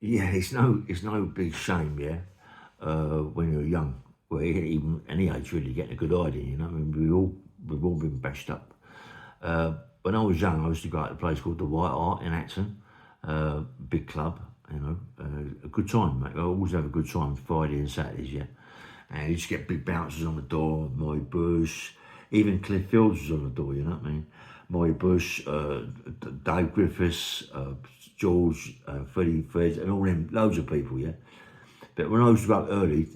Yeah, it's no big shame, yeah. When you're young, well, even any age really, getting a good idea. You know, I mean, we've all been bashed up. When I was young, I used to go out to a place called the White Hart in Acton, big club. You know, a good time, mate. I always have a good time Friday and Saturdays, yeah. And you just get big bouncers on the door, Molly Bush, even Cliff Fields was on the door, you know what I mean? Molly Bush, Dave Griffiths, George, Freddie Fred, and all them, loads of people, yeah. But when I used to go up early,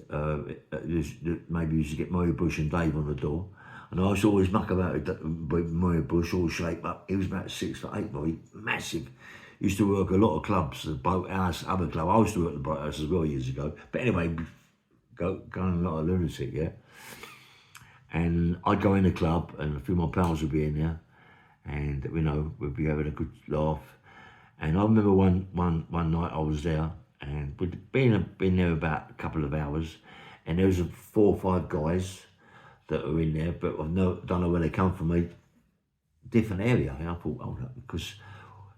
maybe used to get Molly Bush and Dave on the door. And I used to always muck about with Molly Bush, all shaped up. He was about 6'8", boy, massive. Used to work a lot of clubs, the Boathouse, other club. I used to work at the Boathouse as well years ago. But anyway, going a lot of lunatic, yeah. And I'd go in the club, and a few of my pals would be in there, and you know we'd be having a good laugh. And I remember one night I was there, and we'd been there about a couple of hours, and there was 4 or 5 guys that were in there, but don't know where they come from. Different area. And I thought, oh, because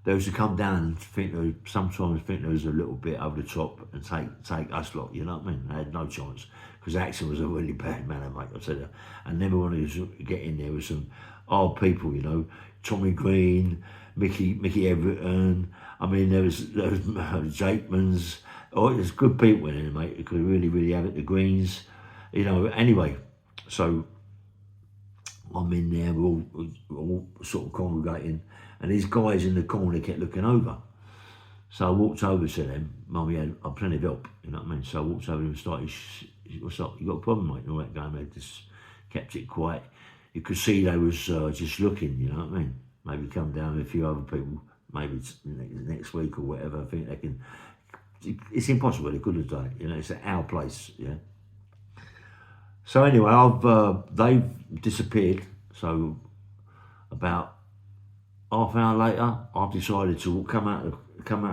they used to come down and sometimes think there was a little bit over the top and take us lot, you know what I mean? They had no chance because Axon was a really bad man, mate, I tell you. And never wanted to get in there with some old people, you know, Tommy Green, Mickey Everton. I mean, there was Jakemans. Oh, there's good people in there, mate. You could really have it. The Greens, you know. Anyway, so I'm in there, we're all sort of congregating, and these guys in the corner kept looking over. So I walked over to them. Mummy had plenty of help, you know what I mean? So I walked over and started, what's up? You got a problem, mate? And all that going, they just kept it quiet. You could see they was just looking, you know what I mean? Maybe come down with a few other people, maybe next week or whatever. I think they can. It's impossible. They could have done it, you know. It's at our place, yeah. So anyway, they've disappeared. So about half an hour later, I've decided to come out of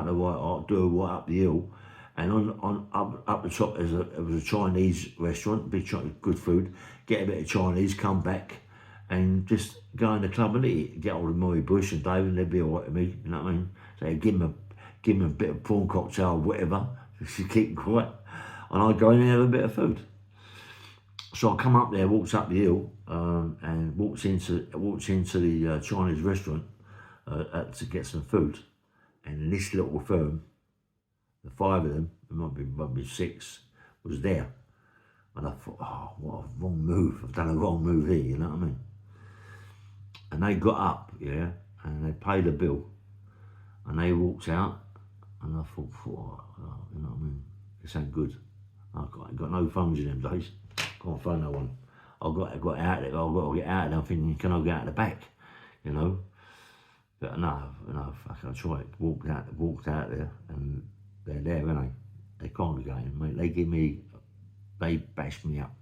the White Hart, do a right up the hill, and up the top there was a Chinese restaurant, good food. Get a bit of Chinese, come back, and just go in the club and eat. Get hold of Murray Bush and David, and they'd be all right with me. You know what I mean? So give them a bit of prawn cocktail, whatever, just to keep quiet, and I'd go in and have a bit of food. So I come up there, walked up the hill, and walked into the Chinese restaurant to get some food. And in this little firm, the 5 of them, there might be 6, was there. And I thought, oh, what a wrong move! I've done a wrong move here. You know what I mean? And they got up, yeah, and they paid the bill, and they walked out, and I thought, oh, you know what I mean? This ain't good. I got no phones in them days. Can't phone no one. I got out there. I've got to get out of there. I'm thinking, can I get out the back? You know. But no, fuck, I tried. Walked out there, and they're there, aren't they? They congregating, mate. They bashed me up.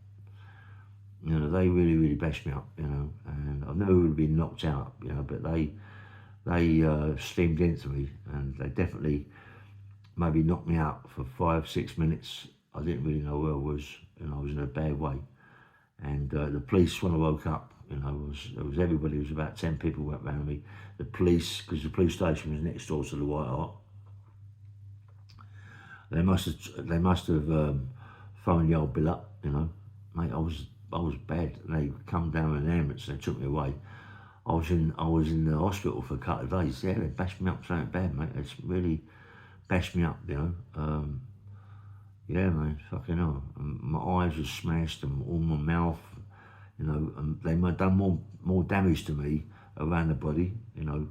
You know, they really bashed me up. You know, and I've never really been knocked out. You know, but they steamed into me, and they definitely maybe knocked me out for 5 6 minutes. I didn't really know where I was, and I was in a bad way. And the police, when I woke up, you know, there was everybody. There was about 10 people went around me. The police, because the police station was next door to the White Hart. They must have phoned the old bill up, you know. Mate, I was bad. And they come down with an ambulance and they took me away. I was in the hospital for a couple of days. Yeah, they bashed me up something bad, mate. It's really bashed me up, you know. Yeah, man, fucking hell. My eyes were smashed and all my mouth, you know, and they might have done more damage to me around the body, you know.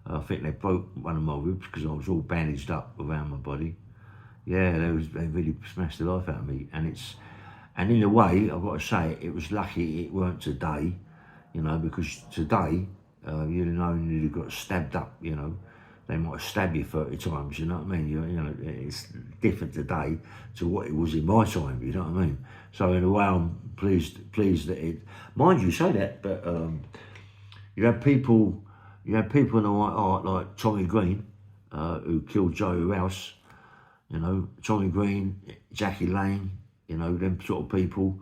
I think they broke one of my ribs because I was all bandaged up around my body. Yeah, they really smashed the life out of me. And in a way, I've got to say, it was lucky it weren't today, you know, because today, you'd have known you'd have got stabbed up, you know. They might stab you 30 times, you know what I mean? You know, it's different today to what it was in my time, you know what I mean? So in a way, I'm pleased that it, mind you, say that, but you had people in the White Hart like Tommy Green, who killed Joey Rouse, you know, Tommy Green, Jackie Lane, you know, them sort of people,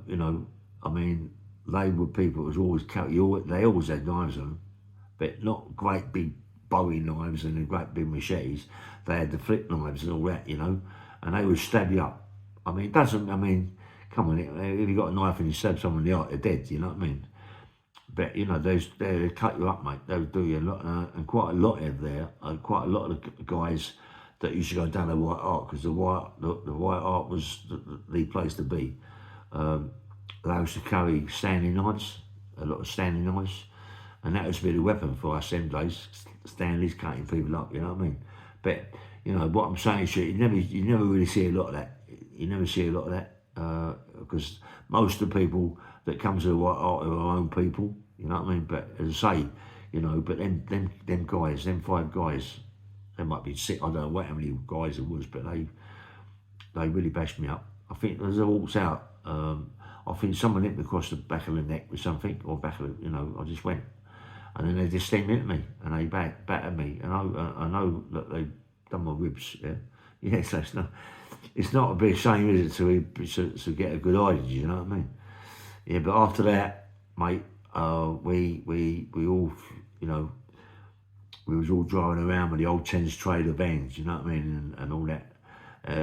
you know, I mean, they were people that was always, they always had knives on them, but not great big Bowie knives and the great big machetes. They had the flip knives and all that, you know, and they would stab you up. I mean, it doesn't, I mean, come on, if you got a knife and you stab someone in the eye, they're dead, you know what I mean? But, you know, they cut you up, mate. They would do you a lot, and quite a lot of there, quite a lot of the guys that used to go down the White Hart, because the White Hart was the place to be. They used to carry standing knives, a lot of standing knives, and that used to be the weapon for us them days. Stanley's cutting people up, you know what I mean? But you know what I'm saying is, you never really see a lot of that. You never see a lot of that because most of the people that come to the White Hart are our own people, you know what I mean? But as I say, you know, but them guys, them 5 guys, there might be 6. I don't know what how many guys it was, but they really bashed me up. I think as I walked out, I think someone hit me across the back of the neck with something, or back of the, you know, I just went. And then they just steamed into me, and they battered me. And I know that they done my ribs, yeah. Yeah, so it's not a big shame, is it, to get a good idea, you know what I mean? Yeah, but after that, mate, we all, you know, we was all driving around with the old Thames Trader vans, you know what I mean, and all that,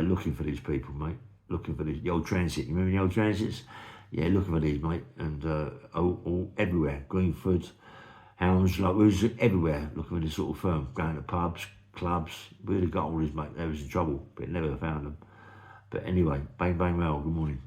looking for these people, mate, looking for the old transit. You remember the old transits? Yeah, looking for these, mate, and all everywhere, Greenford, Hounds, like we was everywhere looking for this sort of firm, going to pubs, clubs. We would have got all these, mate. There was in trouble, but never found them. But anyway, bang bang well. Good morning.